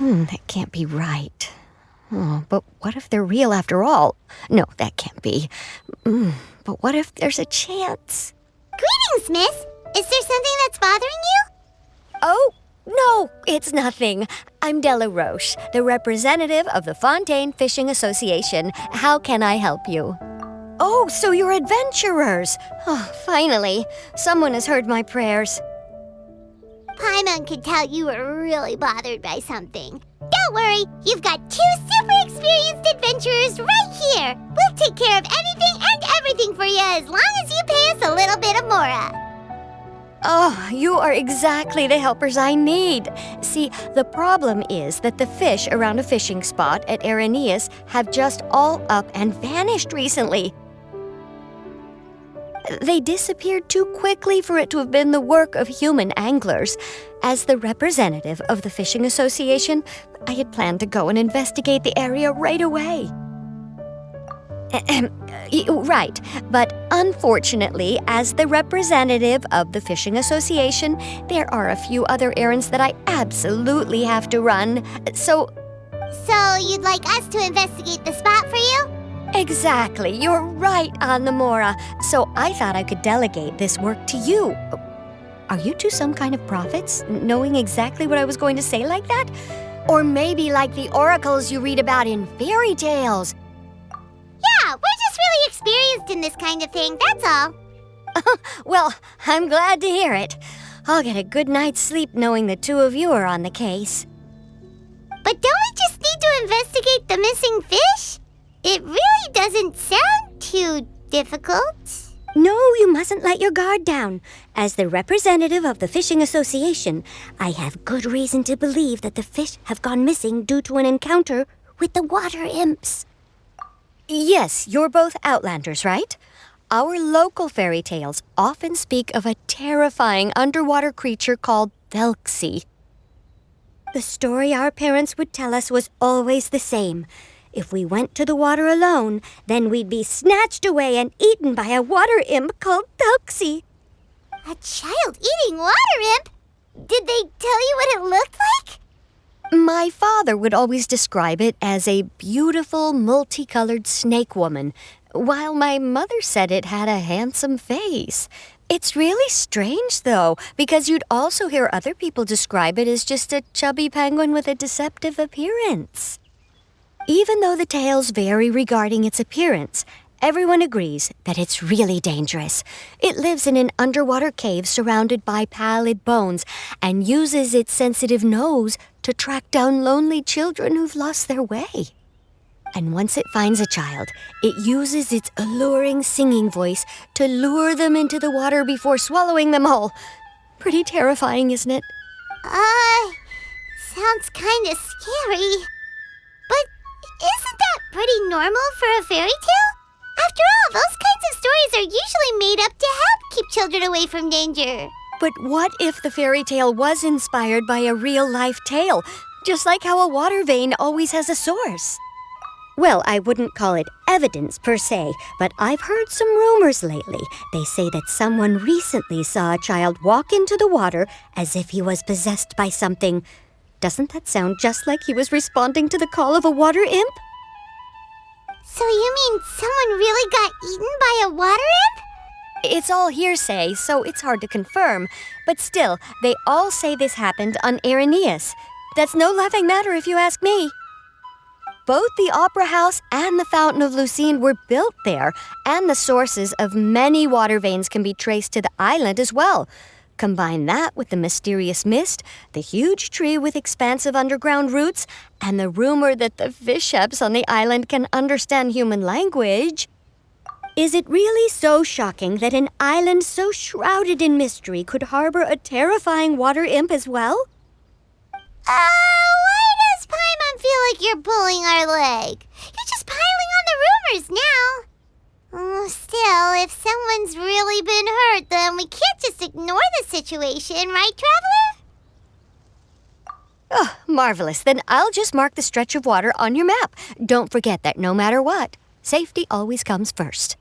That can't be right. Oh, but what if they're real after all? No, that can't be. But what if there's a chance? Greetings, miss. Is there something that's bothering you? Oh, no, it's nothing. I'm Della Roche, the representative of the Fontaine Fishing Association. How can I help you? Oh, so you're adventurers. Oh, finally. Someone has heard my prayers. Paimon could tell you were really bothered by something. Don't worry, you've got 2 super experienced adventurers right here. We'll take care of anything and everything for you as long as you pay us a little bit of mora. Oh, you are exactly the helpers I need. See, the problem is that the fish around a fishing spot at Araneus have just all up and vanished recently. They disappeared too quickly for it to have been the work of human anglers. As the representative of the Fishing Association, I had planned to go and investigate the area right away. Right, but unfortunately, as the representative of the Fishing Association, there are a few other errands that I absolutely have to run, So you'd like us to investigate the spot for you? Exactly, you're right on the mora. So I thought I could delegate this work to you. Are you two some kind of prophets, knowing exactly what I was going to say like that? Or maybe like the oracles you read about in fairy tales? Yeah, we're just really experienced in this kind of thing, that's all. Well, I'm glad to hear it. I'll get a good night's sleep knowing the two of you are on the case. But don't we just need to investigate the missing fish? It really doesn't sound too difficult. No, you mustn't let your guard down. As the representative of the Fishing Association, I have good reason to believe that the fish have gone missing due to an encounter with the water imps. Yes, you're both Outlanders, right? Our local fairy tales often speak of a terrifying underwater creature called Thelxie. The story our parents would tell us was always the same. If we went to the water alone, then we'd be snatched away and eaten by a water imp called Thelxie. A child eating water imp? Did they tell you what it looked like? My father would always describe it as a beautiful, multicolored snake woman, while my mother said it had a handsome face. It's really strange, though, because you'd also hear other people describe it as just a chubby penguin with a deceptive appearance. Even though the tales vary regarding its appearance, everyone agrees that it's really dangerous. It lives in an underwater cave surrounded by pallid bones and uses its sensitive nose to track down lonely children who've lost their way. And once it finds a child, it uses its alluring singing voice to lure them into the water before swallowing them whole. Pretty terrifying, isn't it? Sounds kind of scary. But isn't that pretty normal for a fairy tale? After all, those kinds of stories are usually made up to help keep children away from danger. But what if the fairy tale was inspired by a real-life tale, just like how a water vein always has a source? Well, I wouldn't call it evidence per se, but I've heard some rumors lately. They say that someone recently saw a child walk into the water as if he was possessed by something. Doesn't that sound just like he was responding to the call of a water imp? So you mean someone really got eaten by a water imp? It's all hearsay, so it's hard to confirm. But still, they all say this happened on Araneus. That's no laughing matter if you ask me. Both the Opera House and the Fountain of Lucine were built there, and the sources of many water veins can be traced to the island as well. Combine that with the mysterious mist, the huge tree with expansive underground roots, and the rumor that the fish-eps on the island can understand human language. Is it really so shocking that an island so shrouded in mystery could harbor a terrifying water imp as well? Why does Paimon feel like you're pulling our leg? You're just piling on the rumors now. Still, if someone's really been hurt, then we can't just ignore the situation, right, Traveler? Oh, marvelous. Then I'll just mark the stretch of water on your map. Don't forget that no matter what, safety always comes first.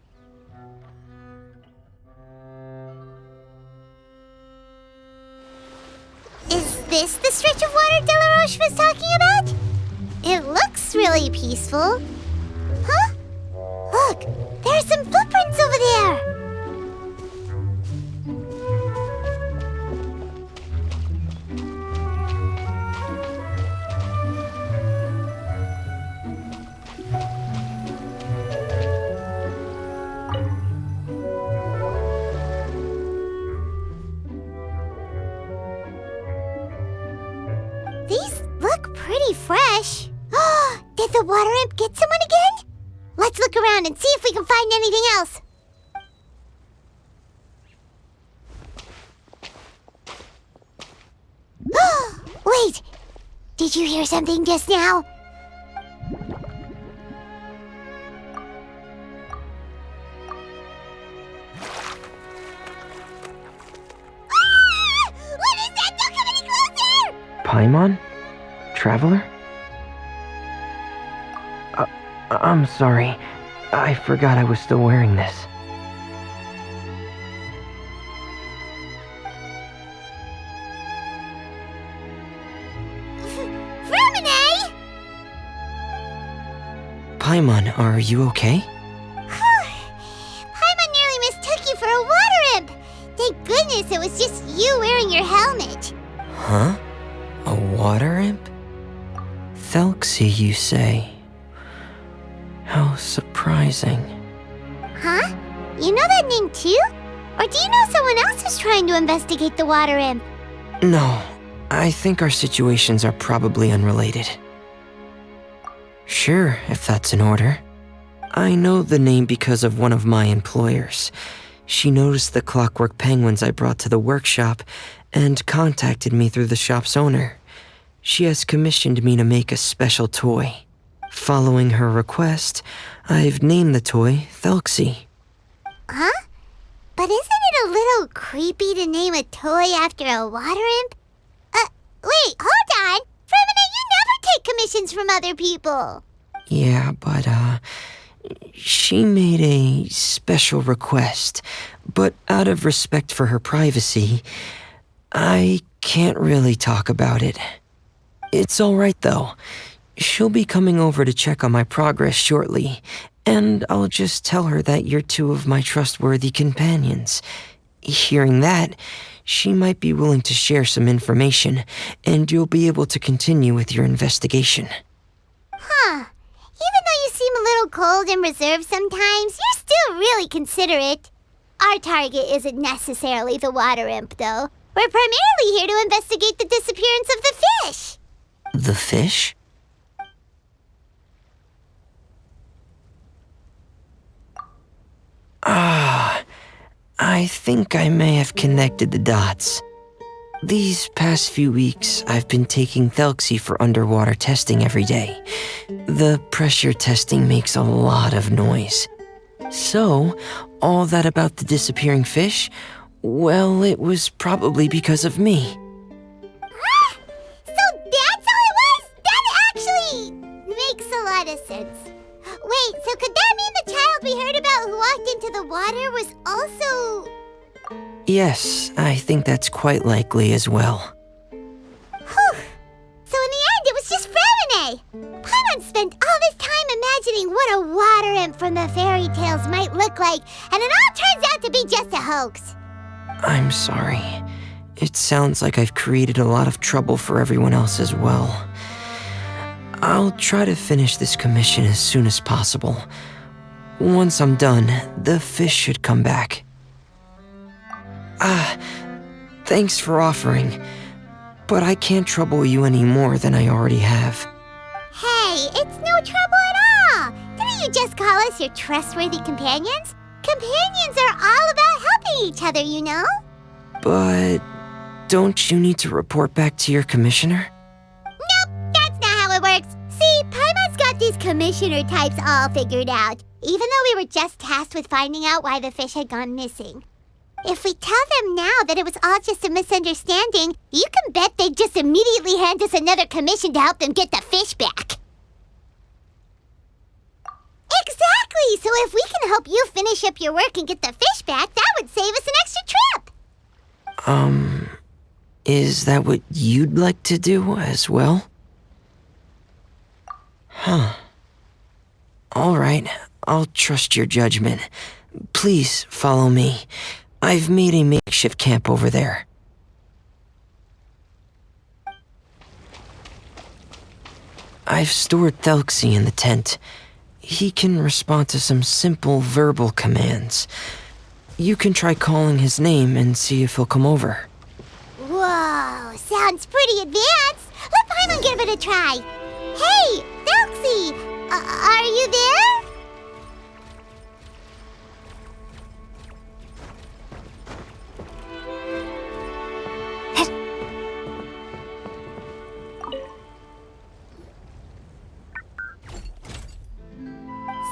Is this the stretch of water Delaroche was talking about? It looks really peaceful. Huh? Look, there are some footprints over there. These look pretty fresh. Did the water imp get someone again? Let's look around and see if we can find anything else. Wait! Did you hear something just now? What is that? Don't come any closer! Paimon? Traveler? I'm sorry. I forgot I was still wearing this. Freminet! Paimon, are you okay? Paimon nearly mistook you for a water imp. Thank goodness it was just you wearing your helmet. Huh? A water imp? Thelxie, you say? How surprising. Huh? You know that name too? Or do you know someone else is trying to investigate the water imp? No, I think our situations are probably unrelated. Sure, if that's in order. I know the name because of one of my employers. She noticed the clockwork penguins I brought to the workshop and contacted me through the shop's owner. She has commissioned me to make a special toy. Following her request, I've named the toy Thelxie. Huh? But isn't it a little creepy to name a toy after a water imp? Wait, hold on! Freminet, you never take commissions from other people! Yeah, but, she made a special request, but out of respect for her privacy, I can't really talk about it. It's alright though. She'll be coming over to check on my progress shortly, and I'll just tell her that you're two of my trustworthy companions. Hearing that, she might be willing to share some information, and you'll be able to continue with your investigation. Huh. Even though you seem a little cold and reserved sometimes, you're still really considerate. Our target isn't necessarily the water imp, though. We're primarily here to investigate the disappearance of the fish. The fish? I think I may have connected the dots. These past few weeks, I've been taking Thelxie for underwater testing every day. The pressure testing makes a lot of noise. So, all that about the disappearing fish? Well, it was probably because of me. So that's all it was? That actually makes a lot of sense. Wait, so could that mean the child we heard about who walked into the water was also... Yes, I think that's quite likely as well. Whew. So in the end, it was just Freminet. Paimon spent all this time imagining what a water imp from the fairy tales might look like, and it all turns out to be just a hoax. I'm sorry. It sounds like I've created a lot of trouble for everyone else as well. I'll try to finish this commission as soon as possible. Once I'm done, the fish should come back. Thanks for offering, but I can't trouble you any more than I already have. Hey, it's no trouble at all. Didn't you just call us your trustworthy companions? Companions are all about helping each other, you know? But don't you need to report back to your commissioner? Nope, that's not how it works. See, Paimon's got these commissioner types all figured out, even though we were just tasked with finding out why the fish had gone missing. If we tell them now that it was all just a misunderstanding, you can bet they'd just immediately hand us another commission to help them get the fish back. Exactly! So if we can help you finish up your work and get the fish back, that would save us an extra trip! Is that what you'd like to do as well? Huh. All right, I'll trust your judgment. Please follow me. I've made a makeshift camp over there. I've stored Thelxie in the tent. He can respond to some simple verbal commands. You can try calling his name and see if he'll come over. Whoa, sounds pretty advanced. Let Paimon give it a try. Hey, Thelxie, are you there?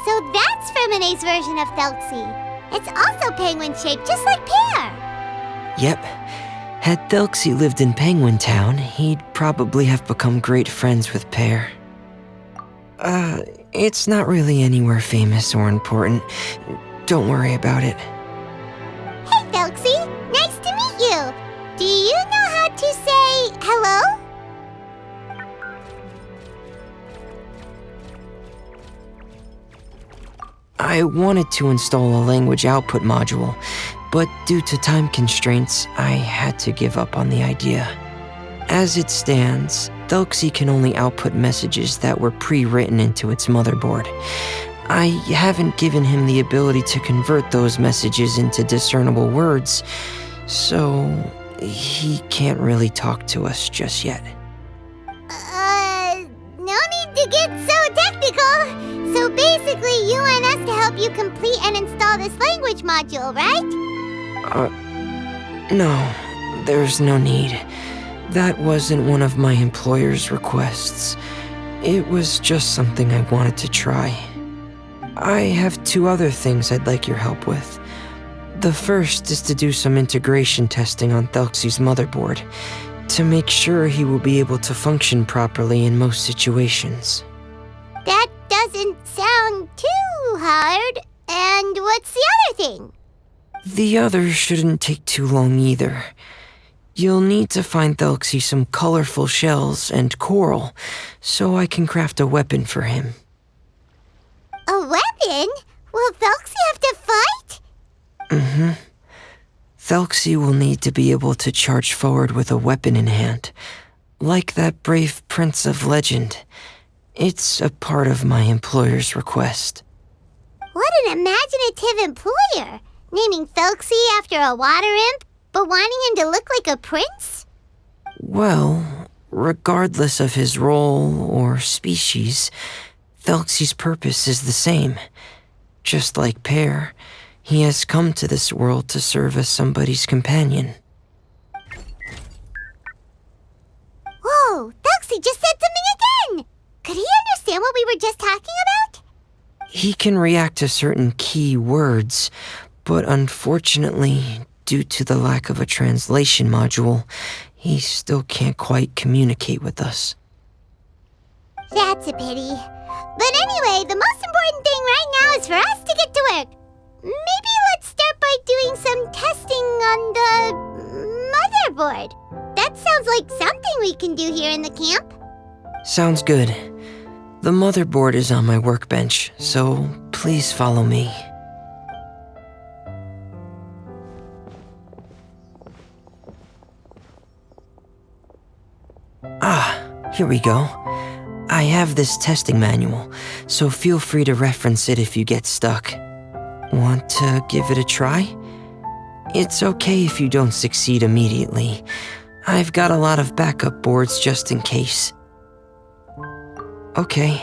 So that's Freminet's version of Thelxie. It's also penguin-shaped, just like Pear. Yep. Had Thelxie lived in Penguin Town, he'd probably have become great friends with Pear. It's not really anywhere famous or important. Don't worry about it. Hey, Thelxie, nice to meet you. Do you know how to say hello? I wanted to install a language output module, but due to time constraints, I had to give up on the idea. As it stands, Thelxie can only output messages that were pre-written into its motherboard. I haven't given him the ability to convert those messages into discernible words, so he can't really talk to us just yet. No need to get so technical. So basically, you want us to help you complete and install this language module, right? No, there's no need. That wasn't one of my employer's requests. It was just something I wanted to try. I have 2 other things I'd like your help with. The first is to do some integration testing on Thelxie's motherboard, to make sure he will be able to function properly in most situations. That doesn't sound too hard. And what's the other thing? The other shouldn't take too long either. You'll need to find Thelxie some colorful shells and coral, so I can craft a weapon for him. A weapon? Will Thelxie have to fight? Mm-hmm. Thelxie will need to be able to charge forward with a weapon in hand, like that brave prince of legend. It's a part of my employer's request. What an imaginative employer! Naming Thelxie after a water imp, but wanting him to look like a prince? Well, regardless of his role or species, Thelxie's purpose is the same. Just like Pear, he has come to this world to serve as somebody's companion. Whoa, Thelxie just said something again! Could he understand what we were just talking about? He can react to certain key words, but unfortunately, due to the lack of a translation module, he still can't quite communicate with us. That's a pity. But anyway, the most important thing right now is for us to get to work. Maybe let's start by doing some testing on the motherboard. That sounds like something we can do here in the camp. Sounds good. The motherboard is on my workbench, so please follow me. Here we go. I have this testing manual, so feel free to reference it if you get stuck. Want to give it a try? It's okay if you don't succeed immediately. I've got a lot of backup boards just in case. Okay,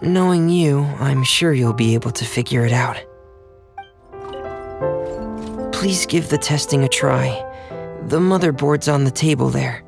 knowing you, I'm sure you'll be able to figure it out. Please give the testing a try. The motherboard's on the table there.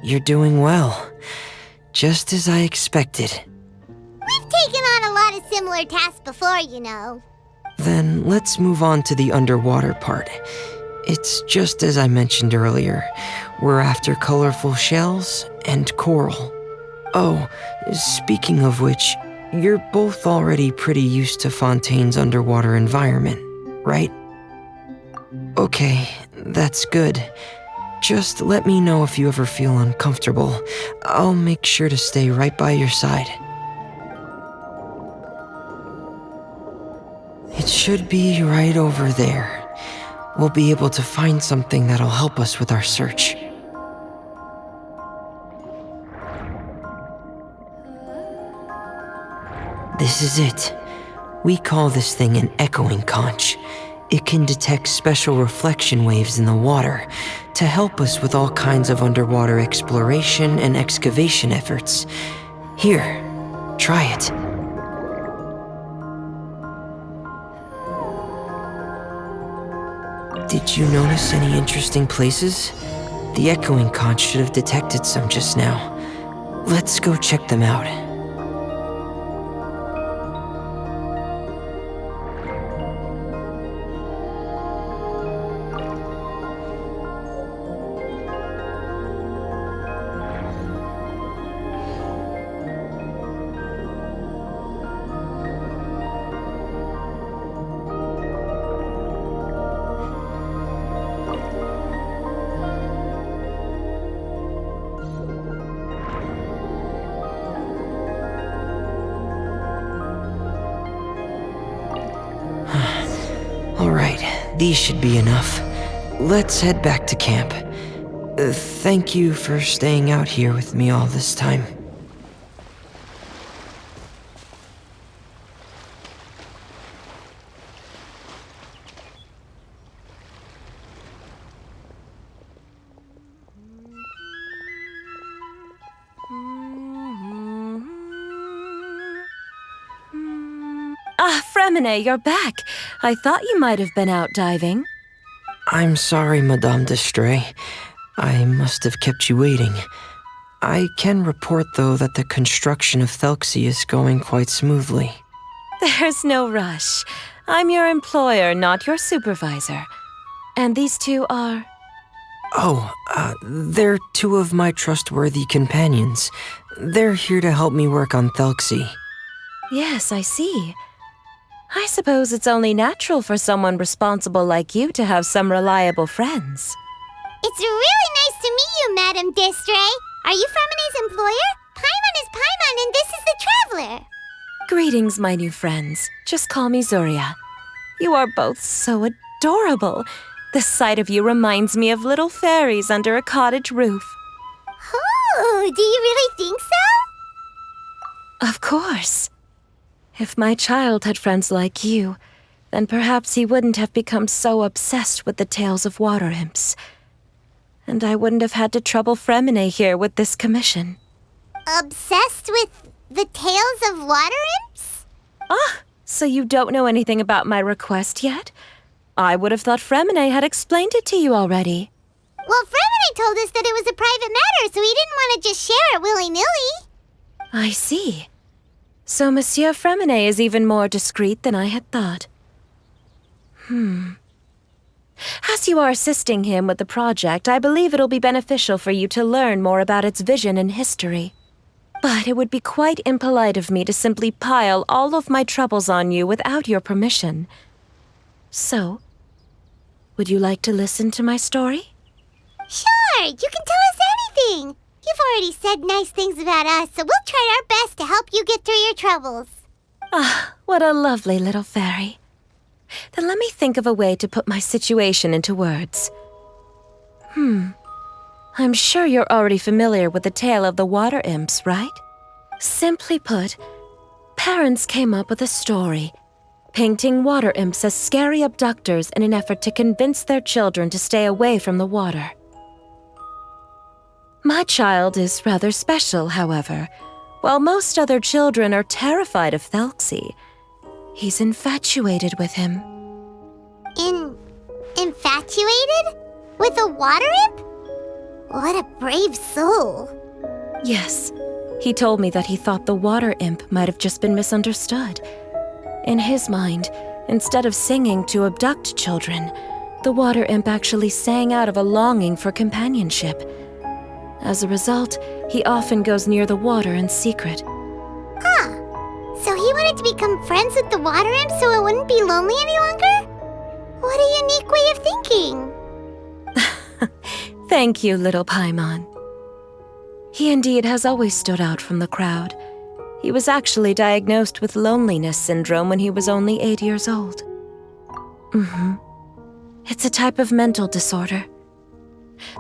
You're doing well. Just as I expected. We've taken on a lot of similar tasks before, you know. Then let's move on to the underwater part. It's just as I mentioned earlier. We're after colorful shells and coral. Oh, speaking of which, you're both already pretty used to Fontaine's underwater environment, right? Okay, that's good. Just let me know if you ever feel uncomfortable. I'll make sure to stay right by your side. It should be right over there. We'll be able to find something that'll help us with our search. This is it. We call this thing an echoing conch. It can detect special reflection waves in the water to help us with all kinds of underwater exploration and excavation efforts. Here, try it. Did you notice any interesting places? The echoing conch should have detected some just now. Let's go check them out. Alright, these should be enough. Let's head back to camp. Thank you for staying out here with me all this time. Freminet, you're back. I thought you might have been out diving. I'm sorry, Madame Destree. I must have kept you waiting. I can report, though, that the construction of Thelxie is going quite smoothly. There's no rush. I'm your employer, not your supervisor. And these two are... Oh, they're two of my trustworthy companions. They're here to help me work on Thelxie. Yes, I see. I suppose it's only natural for someone responsible like you to have some reliable friends. It's really nice to meet you, Madame Destree. Are you Freminet's employer? Paimon is Paimon, and this is the Traveler. Greetings, my new friends. Just call me Zuria. You are both so adorable. The sight of you reminds me of little fairies under a cottage roof. Oh, do you really think so? Of course. If my child had friends like you, then perhaps he wouldn't have become so obsessed with the tales of water imps. And I wouldn't have had to trouble Freminet here with this commission. Obsessed with the tales of water imps? Ah, so you don't know anything about my request yet? I would have thought Freminet had explained it to you already. Well, Freminet told us that it was a private matter, so he didn't want to just share it willy-nilly. I see. So Monsieur Freminet is even more discreet than I had thought. As you are assisting him with the project, I believe it'll be beneficial for you to learn more about its vision and history. But it would be quite impolite of me to simply pile all of my troubles on you without your permission. So, would you like to listen to my story? Sure, you can tell us anything. You've already said nice things about us, so we'll try our best to help you get through your troubles. Ah, what a lovely little fairy. Then let me think of a way to put my situation into words. I'm sure you're already familiar with the tale of the water imps, right? Simply put, parents came up with a story, painting water imps as scary abductors in an effort to convince their children to stay away from the water. My child is rather special, however. While most other children are terrified of Thelxie, he's infatuated with him. Infatuated? With a water imp? What a brave soul. Yes, he told me that he thought the water imp might have just been misunderstood. In his mind, instead of singing to abduct children, the water imp actually sang out of a longing for companionship. As a result, he often goes near the water in secret. Huh. So he wanted to become friends with the water imp so it wouldn't be lonely any longer? What a unique way of thinking. Thank you, little Paimon. He indeed has always stood out from the crowd. He was actually diagnosed with loneliness syndrome when he was only 8 years old. It's a type of mental disorder.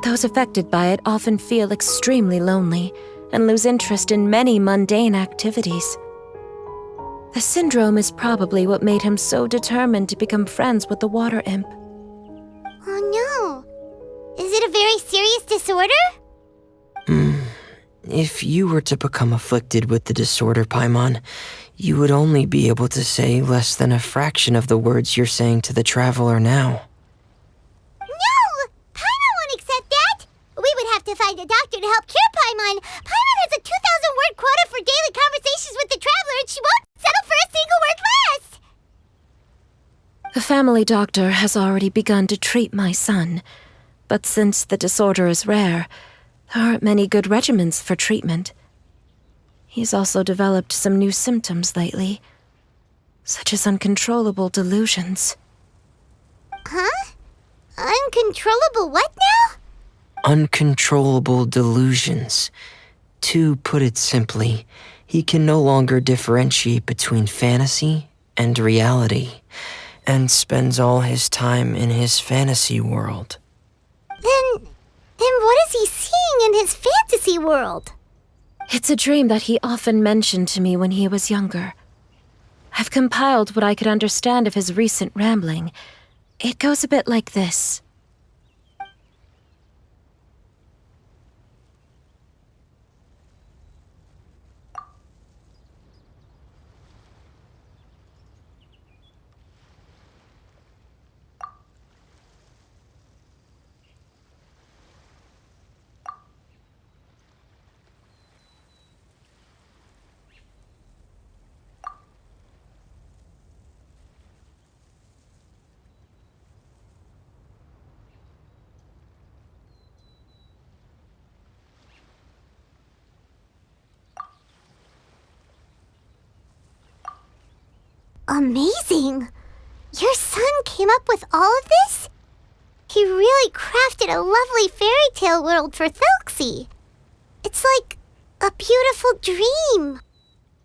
Those affected by it often feel extremely lonely and lose interest in many mundane activities. The syndrome is probably what made him so determined to become friends with the water imp. Oh no. Is it a very serious disorder? If you were to become afflicted with the disorder, Paimon, you would only be able to say less than a fraction of the words you're saying to the traveler now. No! Paimon won't accept that! We would have to find a doctor to help cure Paimon. Paimon has a 2,000-word quota for daily conversations with the traveler, and she won't settle for a single word less! The family doctor has already begun to treat my son, but since the disorder is rare, there aren't many good regimens for treatment. He's also developed some new symptoms lately, such as uncontrollable delusions. Huh? Uncontrollable what now? Uncontrollable delusions. To put it simply, he can no longer differentiate between fantasy and reality, and spends all his time in his fantasy world. Then what is he seeing in his fantasy world? It's a dream that he often mentioned to me when he was younger. I've compiled what I could understand of his recent rambling. It goes a bit like this. Amazing! Your son came up with all of this? He really crafted a lovely fairy tale world for Thelxie. It's like a beautiful dream.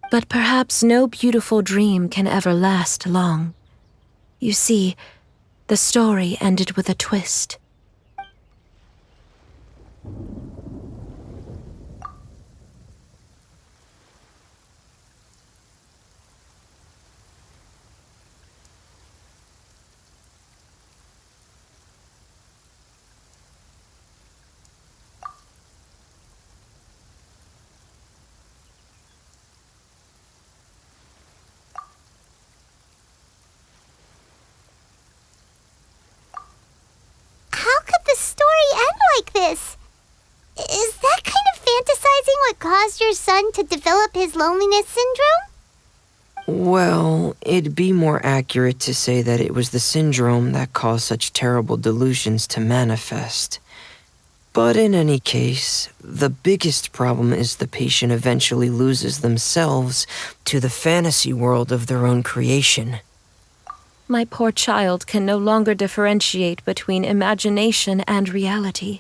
But perhaps no beautiful dream can ever last long. You see, the story ended with a twist. How could the story end like this? Is that kind of fantasizing what caused your son to develop his loneliness syndrome? Well, it'd be more accurate to say that it was the syndrome that caused such terrible delusions to manifest. But in any case, the biggest problem is the patient eventually loses themselves to the fantasy world of their own creation. My poor child can no longer differentiate between imagination and reality.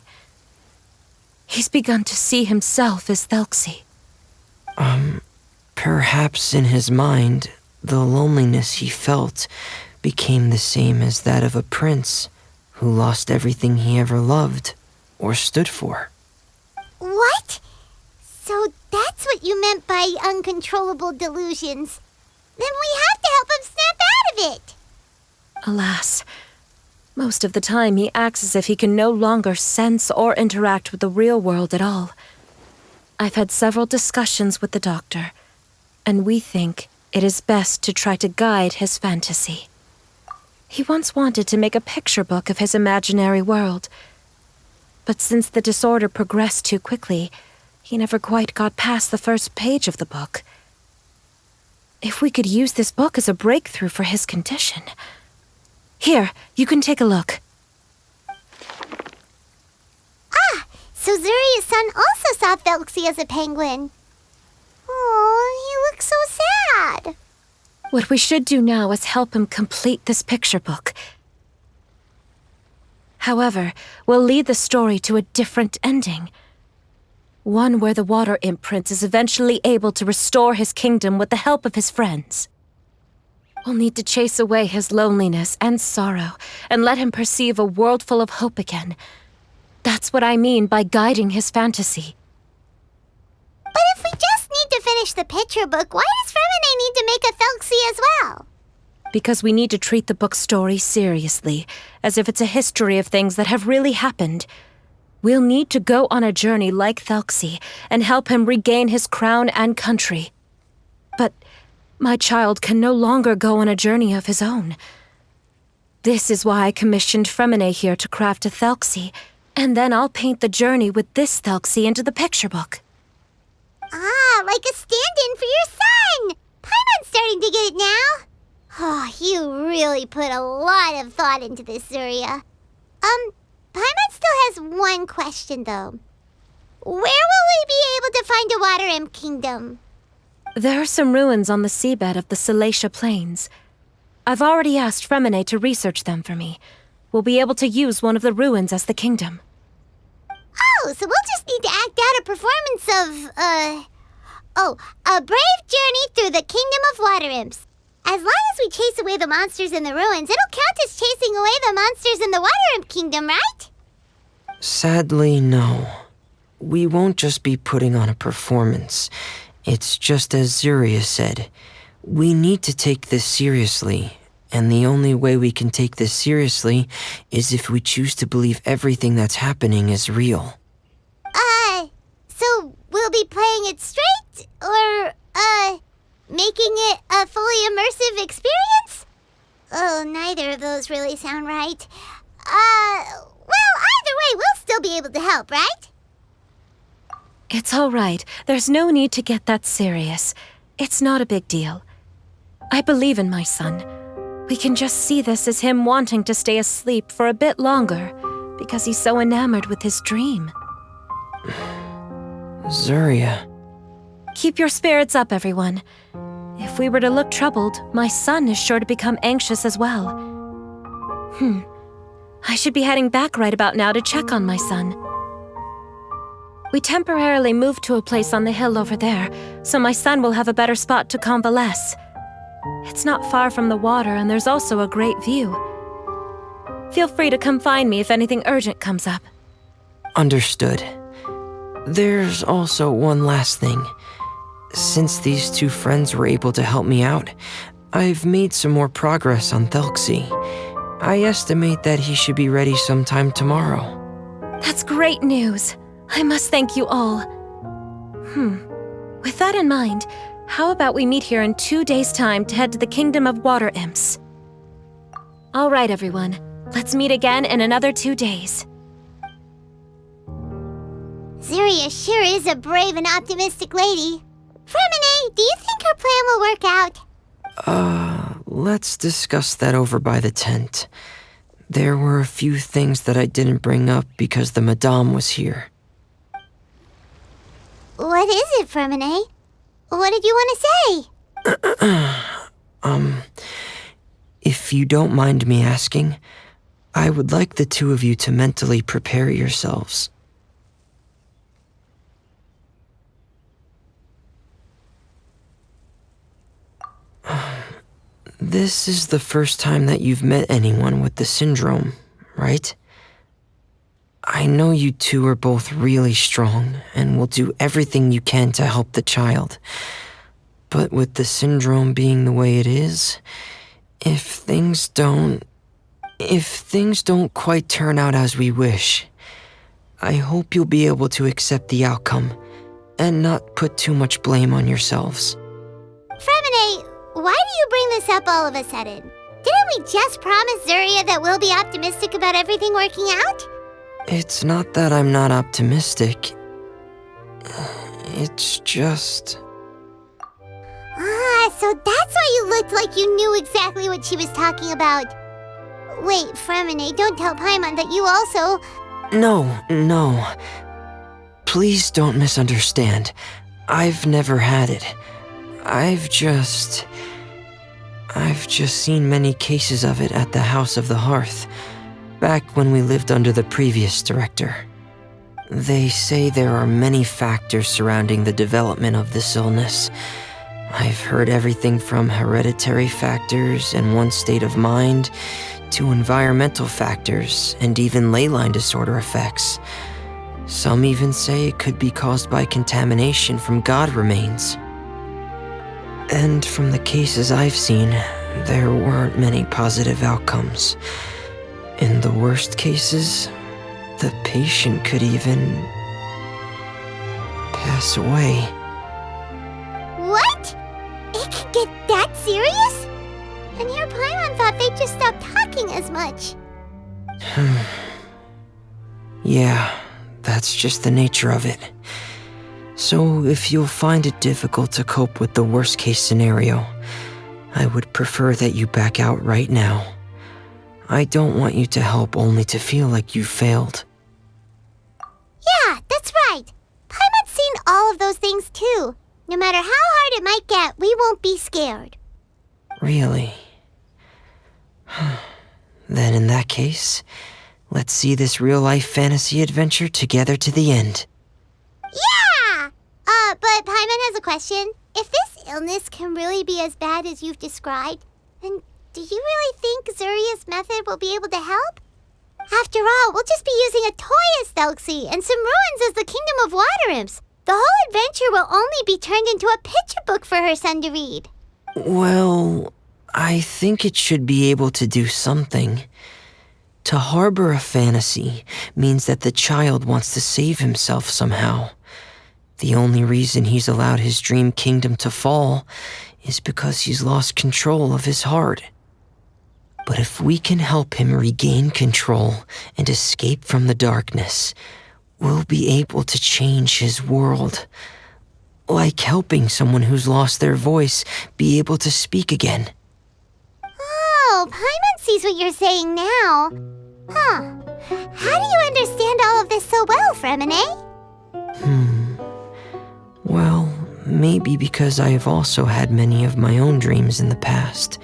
He's begun to see himself as Thelxie. Perhaps in his mind, the loneliness he felt became the same as that of a prince who lost everything he ever loved or stood for. What? So that's what you meant by uncontrollable delusions. Then we have to help him snap out of it. Alas, Most of the time, he acts as if he can no longer sense or interact with the real world at all. I've had several discussions with the doctor, and we think it is best to try to guide his fantasy. He once wanted to make a picture book of his imaginary world, but since the disorder progressed too quickly, he never quite got past the first page of the book. If we could use this book as a breakthrough for his condition... Here, you can take a look. Ah, so Zuria's son also saw Thelxie as a penguin. Oh, he looks so sad. What we should do now is help him complete this picture book. However, we'll lead the story to a different ending. One where the Water Imp Prince is eventually able to restore his kingdom with the help of his friends. We'll need to chase away his loneliness and sorrow and let him perceive a world full of hope again. That's what I mean by guiding his fantasy. But if we just need to finish the picture book, why does Freminet need to make a Thelxie as well? Because we need to treat the book's story seriously, as if it's a history of things that have really happened. We'll need to go on a journey like Thelxie and help him regain his crown and country. But my child can no longer go on a journey of his own. This is why I commissioned Freminet here to craft a Thelxie, and then I'll paint the journey with this Thelxie into the picture book. Ah, like a stand-in for your son! Paimon's starting to get it now. Oh, you really put a lot of thought into this, Zuria. Paimon still has one question, though. Where will we be able to find a Water Imp Kingdom? There are some ruins on the seabed of the Salacia Plains. I've already asked Freminet to research them for me. We'll be able to use one of the ruins as the kingdom. Oh, so we'll just need to act out a performance of, a brave journey through the Kingdom of Water Imps. As long as we chase away the monsters in the ruins, it'll count as chasing away the monsters in the Water Imp Kingdom, right? Sadly, no. We won't just be putting on a performance. It's just as Zuria said. We need to take this seriously, and the only way we can take this seriously is if we choose to believe everything that's happening is real. So we'll be playing it straight, or, making it a fully immersive experience? Oh, neither of those really sound right. Well, either way, we'll still be able to help, right? It's all right. There's no need to get that serious. It's not a big deal. I believe in my son. We can just see this as him wanting to stay asleep for a bit longer because he's so enamored with his dream. Zuria. Keep your spirits up, everyone. If we were to look troubled, my son is sure to become anxious as well. I should be heading back right about now to check on my son. We temporarily moved to a place on the hill over there, so my son will have a better spot to convalesce. It's not far from the water, and there's also a great view. Feel free to come find me if anything urgent comes up. Understood. There's also one last thing. Since these two friends were able to help me out, I've made some more progress on Thelxie. I estimate that he should be ready sometime tomorrow. That's great news. I must thank you all. With that in mind, how about we meet here in 2 days' time to head to the Kingdom of Water Imps? All right, everyone. Let's meet again in another 2 days. Zuria sure is a brave and optimistic lady. Freminet, do you think her plan will work out? Let's discuss that over by the tent. There were a few things that I didn't bring up because the Madame was here. What is it, Freminet? What did you want to say? If you don't mind me asking, I would like the two of you to mentally prepare yourselves. This is the first time that you've met anyone with the syndrome, right? I know you two are both really strong and will do everything you can to help the child. But with the syndrome being the way it is, if things don't... If things don't quite turn out as we wish, I hope you'll be able to accept the outcome and not put too much blame on yourselves. Freminet, why do you bring this up all of a sudden? Didn't we just promise Zuria that we'll be optimistic about everything working out? It's not that I'm not optimistic. It's just... Ah, so that's why you looked like you knew exactly what she was talking about. Wait, Freminet, don't tell Paimon that you also... No. Please don't misunderstand. I've never had it. I've just seen many cases of it at the House of the Hearth, back when we lived under the previous director. They say there are many factors surrounding the development of this illness. I've heard everything from hereditary factors and one's state of mind, to environmental factors and even ley line disorder effects. Some even say it could be caused by contamination from god remains. And from the cases I've seen, there weren't many positive outcomes. In the worst cases, the patient could even pass away. What? It could get that serious? And here Paimon thought they'd just stop talking as much. Yeah, that's just the nature of it. So if you'll find it difficult to cope with the worst case scenario, I would prefer that you back out right now. I don't want you to help only to feel like you failed. Yeah, that's right. Paimon's seen all of those things too. No matter how hard it might get, we won't be scared. Really? Then in that case, let's see this real-life fantasy adventure together to the end. Yeah! But Paimon has a question. If this illness can really be as bad as you've described, then do you really think Zuria's method will be able to help? After all, we'll just be using a toy as Thelxie and some ruins as the Kingdom of Water Imps. The whole adventure will only be turned into a picture book for her son to read. Well, I think it should be able to do something. To harbor a fantasy means that the child wants to save himself somehow. The only reason he's allowed his dream kingdom to fall is because he's lost control of his heart. But if we can help him regain control and escape from the darkness, we'll be able to change his world. Like helping someone who's lost their voice be able to speak again. Oh, Paimon sees what you're saying now. Huh. How do you understand all of this so well, Freminet? Well, maybe because I have also had many of my own dreams in the past.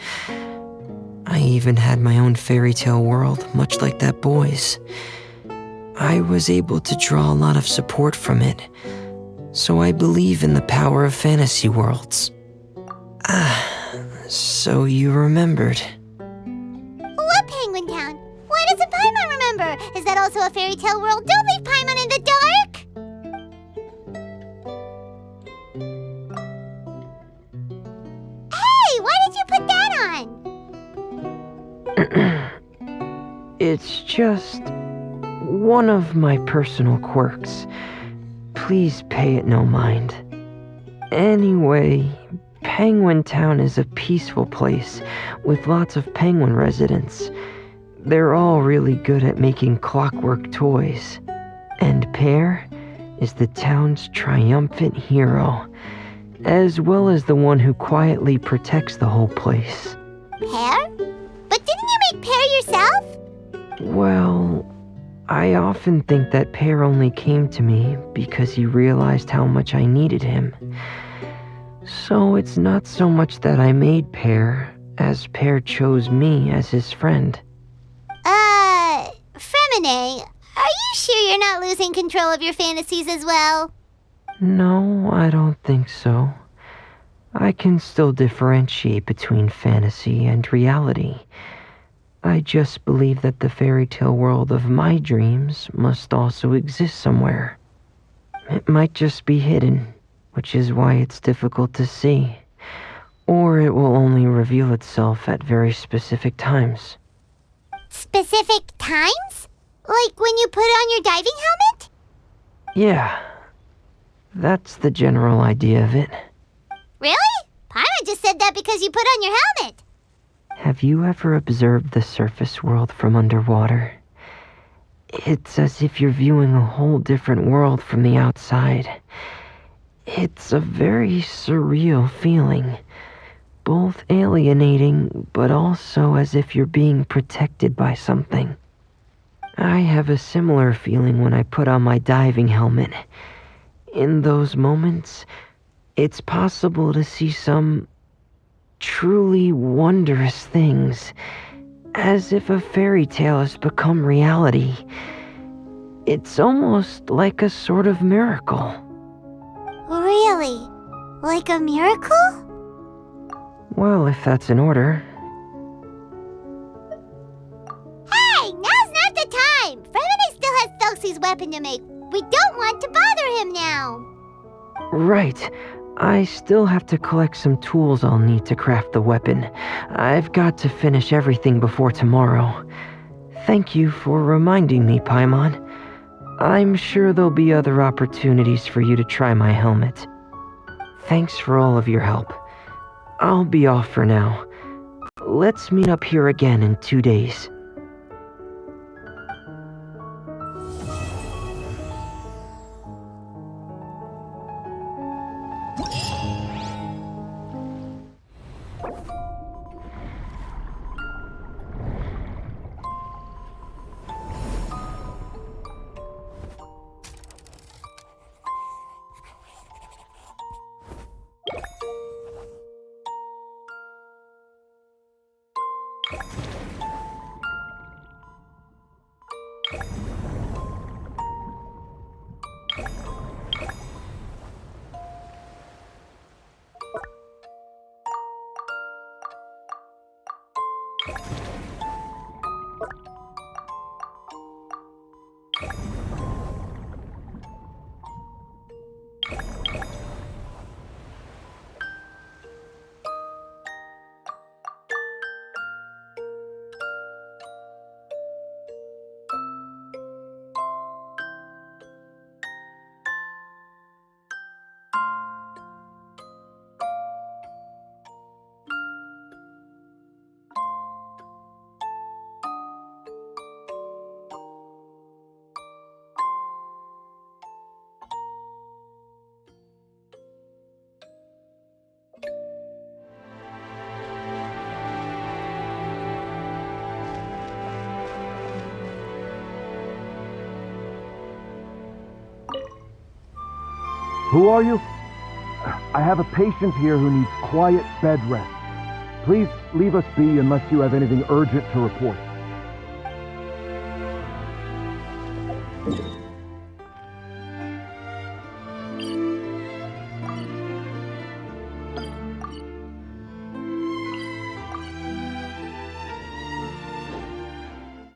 I even had my own fairy tale world, much like that boy's. I was able to draw a lot of support from it, so I believe in the power of fantasy worlds. So you remembered. What Penguin Town? Why doesn't Paimon remember? Is that also a fairy tale world? Don't leave Paimon in the dark! Hey, why did you put that on? It's just one of my personal quirks. Please pay it no mind. Anyway, Penguin Town is a peaceful place with lots of penguin residents. They're all really good at making clockwork toys. And Pear is the town's triumphant hero, as well as the one who quietly protects the whole place. Pear? But didn't you make Pear yourself? Well, I often think that Pear only came to me because he realized how much I needed him. So it's not so much that I made Pear, as Pear chose me as his friend. Freminet, are you sure you're not losing control of your fantasies as well? No, I don't think so. I can still differentiate between fantasy and reality. I just believe that the fairy tale world of my dreams must also exist somewhere. It might just be hidden, which is why it's difficult to see. Or it will only reveal itself at very specific times. Specific times? Like when you put on your diving helmet? Yeah, that's the general idea of it. Really? Paimon just said that because you put on your helmet. Have you ever observed the surface world from underwater? It's as if you're viewing a whole different world from the outside. It's a very surreal feeling. Both alienating, but also as if you're being protected by something. I have a similar feeling when I put on my diving helmet. In those moments, it's possible to see some truly wondrous things, as if a fairy tale has become reality. It's almost like a sort of miracle. Really? Like a miracle? Well, if that's in order. Hey, now's not the time! Freminet still has Thelxie's weapon to make. We don't want to bother him now. Right. I still have to collect some tools I'll need to craft the weapon. I've got to finish everything before tomorrow. Thank you for reminding me, Paimon. I'm sure there'll be other opportunities for you to try my helmet. Thanks for all of your help. I'll be off for now. Let's meet up here again in 2 days. Who are you? I have a patient here who needs quiet bed rest. Please leave us be unless you have anything urgent to report.